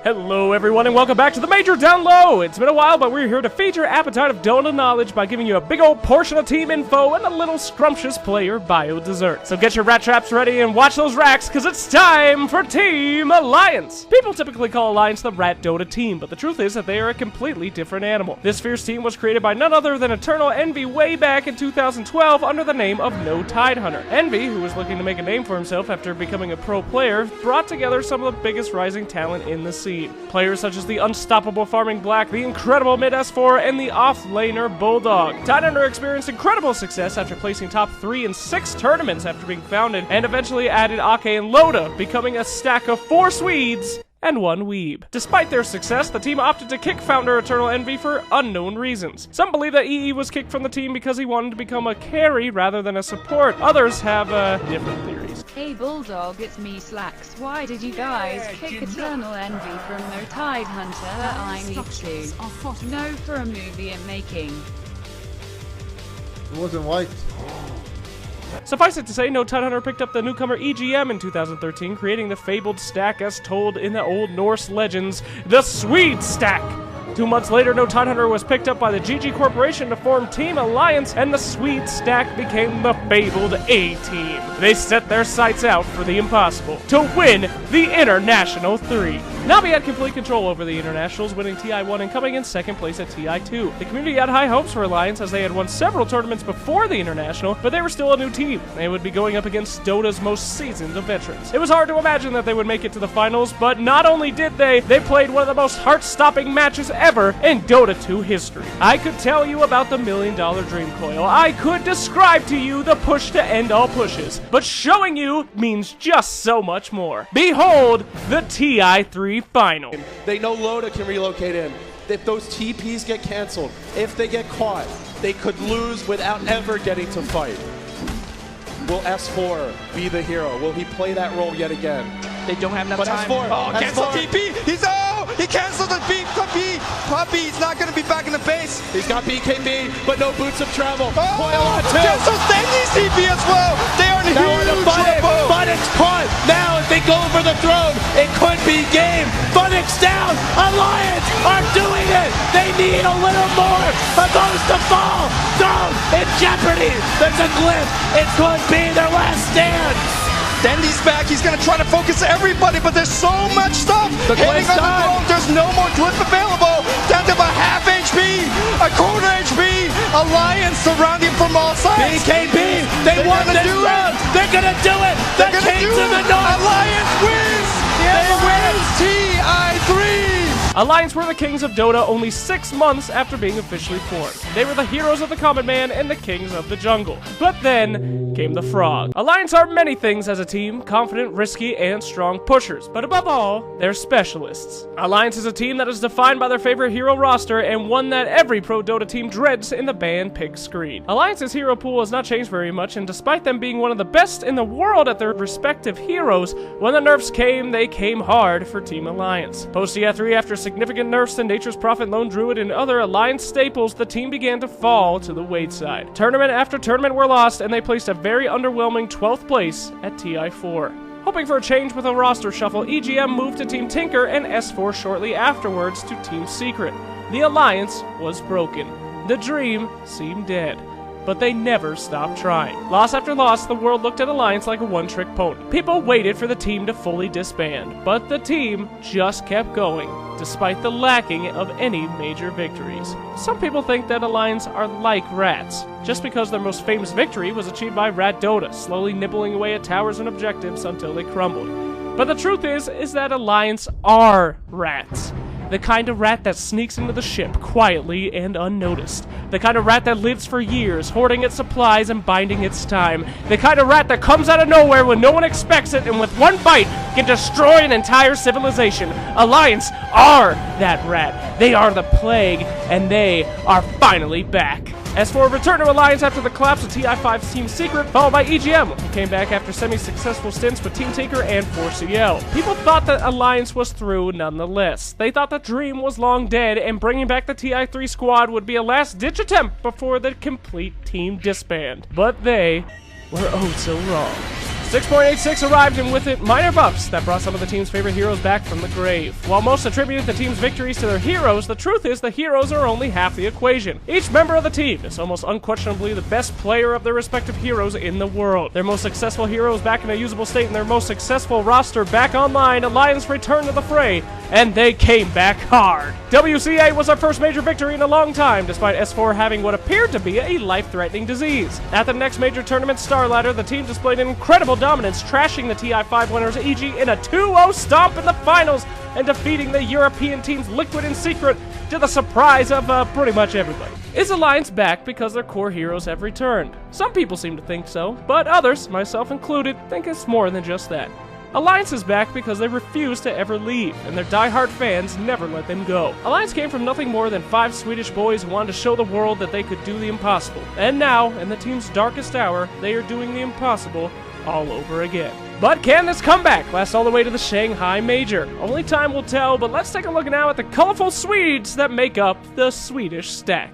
Hello everyone and welcome back to the Major Down Low! It's been a while, but we're here to feed your appetite of Dota knowledge by giving you a big old portion of team info and a little scrumptious player bio dessert. So get your rat traps ready and watch those racks, cause it's time for Team Alliance! People typically call Alliance the Rat Dota team, but the truth is that they are a completely different animal. This fierce team was created by none other than Eternal Envy way back in 2012 under the name of No Tidehunter. Envy, who was looking to make a name for himself after becoming a pro player, brought together some of the biggest rising talent in the scene. Players such as the unstoppable Farming Black, the incredible Mid S4, and the off-laner Bulldog. Tidehunter experienced incredible success after placing top 3 in 6 tournaments after being founded, and eventually added Ake and Loda, becoming a stack of 4 Swedes and 1 weeb. Despite their success, the team opted to kick founder Eternal Envy for unknown reasons. Some believe that EE was kicked from the team because he wanted to become a carry rather than a support. Others have different theories. Hey Bulldog, it's me Slacks. Why did you guys kick Eternal Envy from No Tidehunter? I need to know for a movie I'm making. It wasn't white. Suffice it to say, No Tidehunter picked up the newcomer EGM in 2013, creating the fabled stack as told in the Old Norse legends, the Swede Stack. 2 months later, No Tidehunter was picked up by the GG Corporation to form Team Alliance, and the Swede Stack became the fabled A-Team. They set their sights out for the impossible, to win the International 3. Navi had complete control over the Internationals, winning TI1 and coming in second place at TI2. The community had high hopes for Alliance as they had won several tournaments before the International, but they were still a new team. They would be going up against Dota's most seasoned of veterans. It was hard to imagine that they would make it to the finals, but not only did they played one of the most heart-stopping matches ever in Dota 2 history. I could tell you about the $1 Million Dream Coil. I could describe to you the push to end all pushes, but showing you means just so much more. Behold the TI3 final. They know Loda can relocate in. If those TPs get canceled, if they get caught, they could lose without ever getting to fight. Will S4 be the hero? Will he play that role yet again? They don't have enough time. S4, oh, cancel S4. TP! He canceled the beat. Puppy, he's not going to be back in the base. He's got BKB, but no boots of travel. Oh, Coil on 2. Cancel Stanley's TP as well. They are in Now huge on the trouble. Funix caught. Now if they go for the throne, it could be game. Funix down. Alliance are doing it. They need a little more for those to fall. Throne in jeopardy. There's a glyph. It could be their last stand. Dandy's back. He's going to try to focus everybody, but there's so much stuff hitting on the throne. There's no more glyph available. Down to about half HP, a quarter HP. Alliance surrounding from all sides. BKB, they won this round. They're going to do it. They're going to do it. Alliance wins. They win TI3. Alliance were the kings of Dota only 6 months after being officially formed. They were the heroes of the common man and the kings of the jungle. But then came the frog. Alliance are many things as a team, confident, risky, and strong pushers. But above all, they're specialists. Alliance is a team that is defined by their favorite hero roster and one that every pro Dota team dreads in the ban pick screen. Alliance's hero pool has not changed very much, and despite them being one of the best in the world at their respective heroes, when the nerfs came, they came hard for Team Alliance. Post TI3, after significant nerfs to Nature's Prophet, Lone Druid, and other Alliance staples, the team began to fall to the wayside. Tournament after tournament were lost, and they placed a very underwhelming 12th place at TI4. Hoping for a change with a roster shuffle, EGM moved to Team Tinker and S4 shortly afterwards to Team Secret. The Alliance was broken. The dream seemed dead. But they never stopped trying. Loss after loss, the world looked at Alliance like a one-trick pony. People waited for the team to fully disband, but the team just kept going, despite the lacking of any major victories. Some people think that Alliance are like rats, just because their most famous victory was achieved by Rat Dota, slowly nibbling away at towers and objectives until they crumbled. But the truth is that Alliance are rats. The kind of rat that sneaks into the ship quietly and unnoticed. The kind of rat that lives for years, hoarding its supplies and biding its time. The kind of rat that comes out of nowhere when no one expects it and with one bite can destroy an entire civilization. Alliance are that rat. They are the plague, and they are finally back. S4 returned to Alliance after the collapse of TI5's Team Secret, followed by EGM, who came back after semi-successful stints with Team Tinker and 4CL. People thought that Alliance was through nonetheless. They thought the dream was long dead, and bringing back the TI3 squad would be a last-ditch attempt before the complete team disband. But they were oh so wrong. 6.86 arrived, and with it, minor buffs that brought some of the team's favorite heroes back from the grave. While most attributed the team's victories to their heroes, the truth is the heroes are only half the equation. Each member of the team is almost unquestionably the best player of their respective heroes in the world. Their most successful heroes back in a usable state and their most successful roster back online, Alliance returned to the fray, and they came back hard. WCA was our first major victory in a long time, despite S4 having what appeared to be a life-threatening disease. At the next major tournament, Star Ladder, the team displayed an incredible dominance, trashing the TI5 winners EG in a 2-0 stomp in the finals and defeating the European teams Liquid and Secret to the surprise of pretty much everybody. Is Alliance back because their core heroes have returned? Some people seem to think so, but others, myself included, think it's more than just that. Alliance is back because they refuse to ever leave, and their die-hard fans never let them go. Alliance came from nothing more than 5 Swedish boys who wanted to show the world that they could do the impossible. And now, in the team's darkest hour, they are doing the impossible all over again. But can this comeback last all the way to the Shanghai Major? Only time will tell, but let's take a look now at the colorful Swedes that make up the Swedish stack.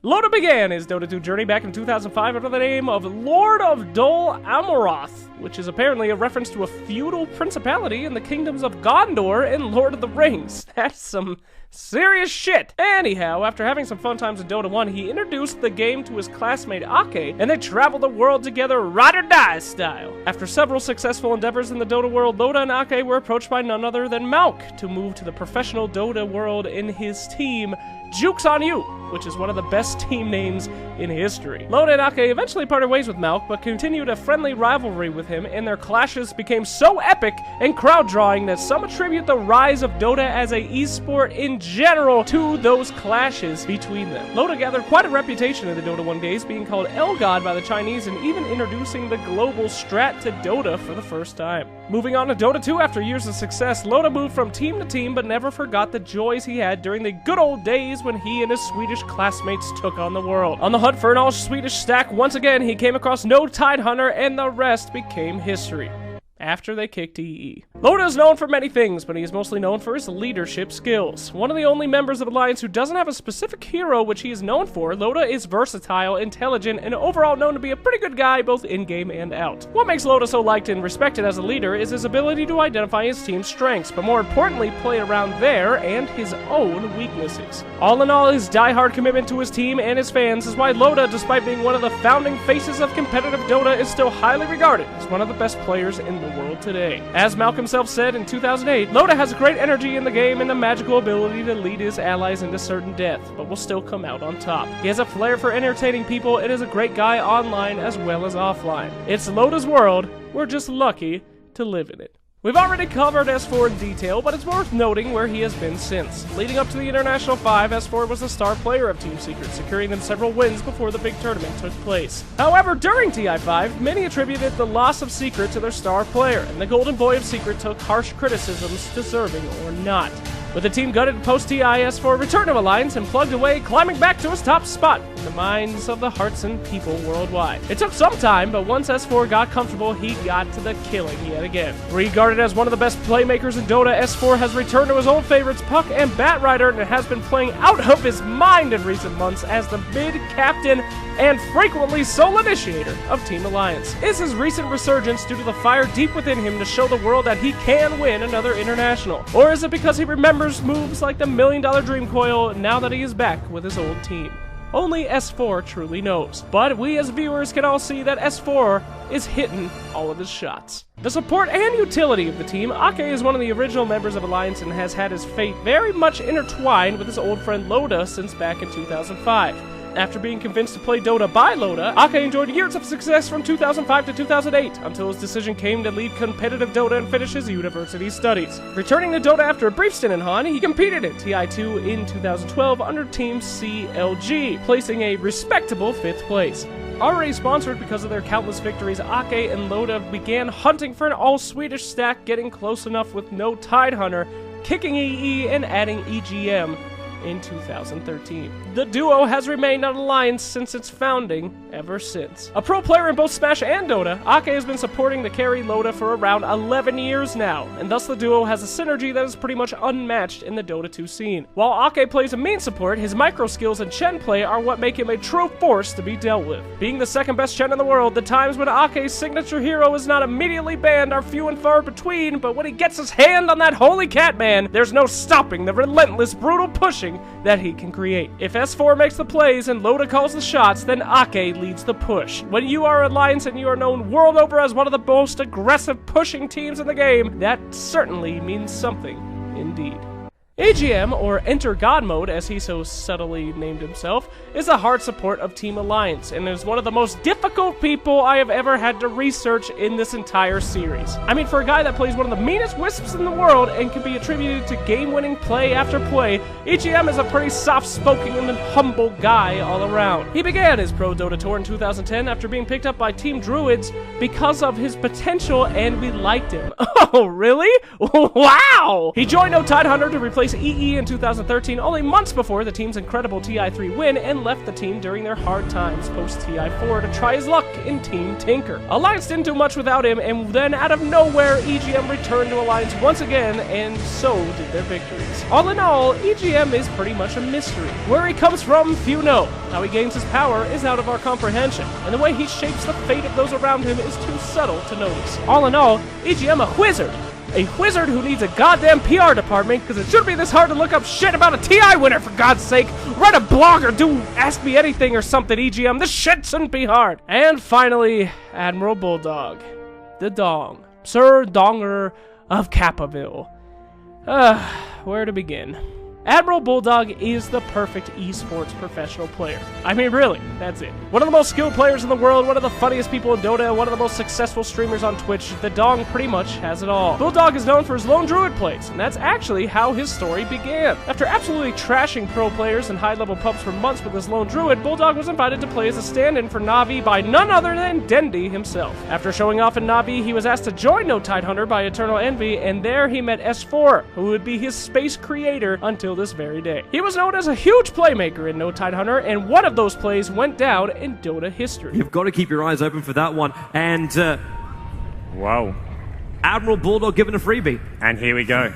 Loda began his Dota 2 journey back in 2005 under the name of Lord of Dol Amroth, which is apparently a reference to a feudal principality in the kingdoms of Gondor in Lord of the Rings. That's some serious shit. Anyhow, after having some fun times in Dota 1, he introduced the game to his classmate Ake, and they traveled the world together ride or die style. After several successful endeavors in the Dota world, Loda and Ake were approached by none other than Malk to move to the professional Dota world in his team, Jukes on You, which is one of the best team names in history. Loda and Ake eventually parted ways with Malk, but continued a friendly rivalry with him, and their clashes became so epic and crowd-drawing that some attribute the rise of Dota as a esport in general to those clashes between them. Loda gathered quite a reputation in the Dota 1 days, being called El God by the Chinese and even introducing the global strat to Dota for the first time. Moving on to Dota 2, after years of success, Loda moved from team to team but never forgot the joys he had during the good old days when he and his Swedish classmates took on the world. On the hunt for an all-Swedish stack, once again he came across No Tidehunter, and the rest became history. After they kicked EE. Loda is known for many things, but he is mostly known for his leadership skills. One of the only members of Alliance who doesn't have a specific hero which he is known for, Loda is versatile, intelligent, and overall known to be a pretty good guy both in-game and out. What makes Loda so liked and respected as a leader is his ability to identify his team's strengths, but more importantly, play around their and his own weaknesses. All in all, his die-hard commitment to his team and his fans is why Loda, despite being one of the founding faces of competitive Dota, is still highly regarded as one of the best players in the world today. As Malk himself said in 2008, Loda has great energy in the game and the magical ability to lead his allies into certain death, but will still come out on top. He has a flair for entertaining people and is a great guy online as well as offline. It's Loda's world. We're just lucky to live in it. We've already covered S4 in detail, but it's worth noting where he has been since. Leading up to the International 5, S4 was the star player of Team Secret, securing them several wins before the big tournament took place. However, during TI5, many attributed the loss of Secret to their star player, and the Golden Boy of Secret took harsh criticisms, deserving or not. With the team gutted post-TI, S4 returned to Alliance and plugged away, climbing back to his top spot in the minds of the hearts and people worldwide. It took some time, but once S4 got comfortable, he got to the killing yet again. Regarded as one of the best playmakers in Dota, S4 has returned to his old favorites Puck and Batrider and has been playing out of his mind in recent months as the mid-captain and frequently sole initiator of Team Alliance. Is his recent resurgence due to the fire deep within him to show the world that he can win another international? Or is it because he remembers moves like the $1 Million Dream Coil now that he is back with his old team? Only S4 truly knows, but we as viewers can all see that S4 is hitting all of his shots. The support and utility of the team, Ake is one of the original members of Alliance and has had his fate very much intertwined with his old friend Loda since back in 2005. After being convinced to play Dota by Loda, Ake enjoyed years of success from 2005 to 2008, until his decision came to leave competitive Dota and finish his university studies. Returning to Dota after a brief stint in Han, he competed at TI2 in 2012 under Team CLG, placing a respectable 5th place. Already sponsored because of their countless victories, Ake and Loda began hunting for an all-Swedish stack, getting close enough with No Tidehunter, kicking EE and adding EGM in 2013. The duo has remained an alliance since its founding ever since. A pro player in both Smash and Dota, Ake has been supporting the carry Loda for around 11 years now, and thus the duo has a synergy that is pretty much unmatched in the Dota 2 scene. While Ake plays a main support, his micro skills and Chen play are what make him a true force to be dealt with. Being the second best Chen in the world, the times when Ake's signature hero is not immediately banned are few and far between, but when he gets his hand on that holy cat man, there's no stopping the relentless, brutal pushing that he can create. If S4 makes the plays and Loda calls the shots, then Ake leads the push. When you are Alliance and you are known world over as one of the most aggressive pushing teams in the game, that certainly means something indeed. AGM, or Enter God Mode as he so subtly named himself, is a hard support of Team Alliance, and is one of the most difficult people I have ever had to research in this entire series. I mean, for a guy that plays one of the meanest wisps in the world and can be attributed to game-winning play after play, AGM is a pretty soft-spoken and humble guy all around. He began his pro Dota tour in 2010 after being picked up by Team Druids because of his potential, and we liked him. Oh, really? Wow! He joined No Tidehunter to replace EE in 2013, only months before the team's incredible TI3 win, and left the team during their hard times post TI4 to try his luck in Team Tinker. Alliance didn't do much without him, and then out of nowhere, EGM returned to Alliance once again, and so did their victories. All in all, EGM is pretty much a mystery. Where he comes from, few know. How he gains his power is out of our comprehension, and the way he shapes the fate of those around him is too subtle to notice. All in all, EGM a wizard. A wizard who needs a goddamn PR department, because it shouldn't be this hard to look up shit about a TI winner, for God's sake. Write a blog or do Ask Me Anything or something, EGM. This shit shouldn't be hard. And finally, Admiral Bulldog. The Dong. Sir Donger of Cappaville. Where to begin? Admiral Bulldog is the perfect esports professional player. I mean, really, that's it. One of the most skilled players in the world, one of the funniest people in Dota, one of the most successful streamers on Twitch, the Dong pretty much has it all. Bulldog is known for his lone druid plays, and that's actually how his story began. After absolutely trashing pro players and high-level pubs for months with his lone druid, Bulldog was invited to play as a stand-in for Na'Vi by none other than Dendi himself. After showing off in Na'Vi, he was asked to join No Tidehunter by Eternal Envy, and there he met S4, who would be his space creator until this very day. He was known as a huge playmaker in No Tidehunter, and one of those plays went down in Dota history. You've got to keep your eyes open for that one. And, Wow. Admiral Bulldog given a freebie. And here we go.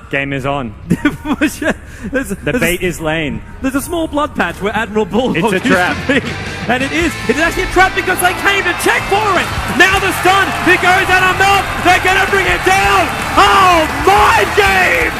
Game is on. The bait is laying. There's a small blood patch where Admiral Bulldog It's a trap. used to be. And it is actually a trap because they came to check for it. Now the stun, it goes out of mouth. They're going to bring it down. Oh, mind games!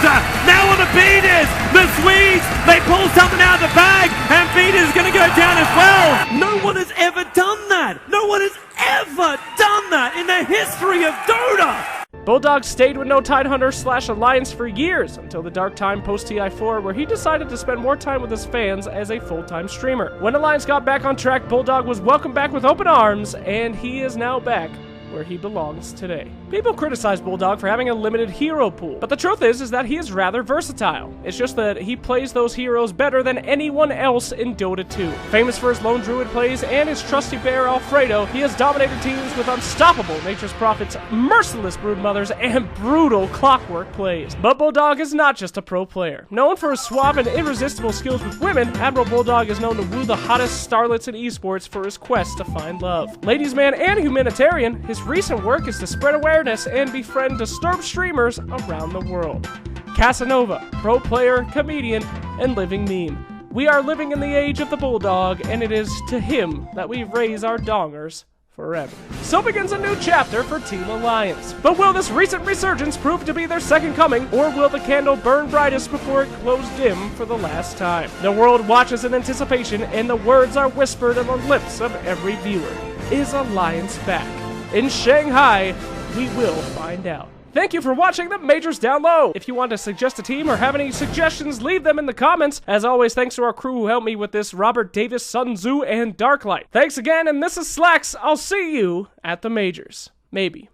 Now on the beaters, the Swedes, they pull something out of the bag, and beaters is going to go down as well. No one has ever done that. No one has ever done that in the history of Dota. Bulldog stayed with No Tidehunter / Alliance for years, until the dark time post TI4, where he decided to spend more time with his fans as a full-time streamer. When Alliance got back on track, Bulldog was welcomed back with open arms, and he is now back where he belongs today. People criticize Bulldog for having a limited hero pool, but the truth is that he is rather versatile. It's just that he plays those heroes better than anyone else in Dota 2. Famous for his lone druid plays and his trusty bear Alfredo, he has dominated teams with unstoppable Nature's Prophets, merciless broodmothers, and brutal clockwork plays. But Bulldog is not just a pro player. Known for his suave and irresistible skills with women, Admiral Bulldog is known to woo the hottest starlets in esports for his quest to find love. Ladies' man and humanitarian, his recent work is to spread awareness and befriend disturbed streamers around the world. Casanova, pro player, comedian, and living meme. We are living in the age of the Bulldog, and it is to him that we raise our dongers forever. So begins a new chapter for Team Alliance. But will this recent resurgence prove to be their second coming, or will the candle burn brightest before it glows dim for the last time? The world watches in anticipation, and the words are whispered on the lips of every viewer. Is Alliance back? In Shanghai, we will find out. Thank you for watching the Majors Down Low. If you want to suggest a team or have any suggestions, leave them in the comments. As always, thanks to our crew who helped me with this: Robert Davis, Sun Tzu, and Darklight. Thanks again, and this is Slacks. I'll see you at the Majors. Maybe.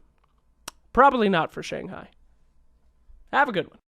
Probably not for Shanghai. Have a good one.